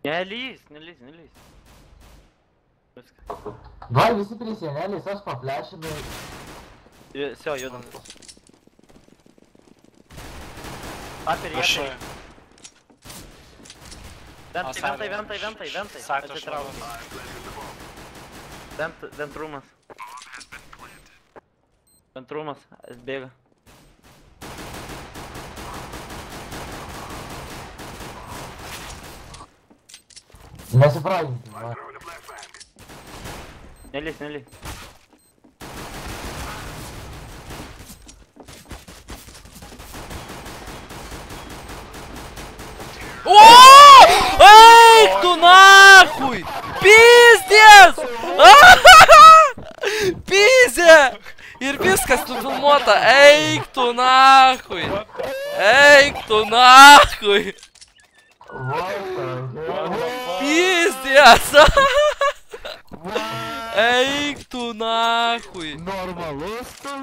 Nelys. Vai visi prie sienelės, aš paplešinu. Все, judam. Aperi. Ventai. Saito šlaus. Ventrumas. Ventrumas, jis bėga. Nesifraginti, va. Nelys. О! Эйк tu нахуй! Пиздец! Pizė! Ir viskas nufilmuota. Eik tu nahui! Pizės! Eik tu nahui! Normalus tu?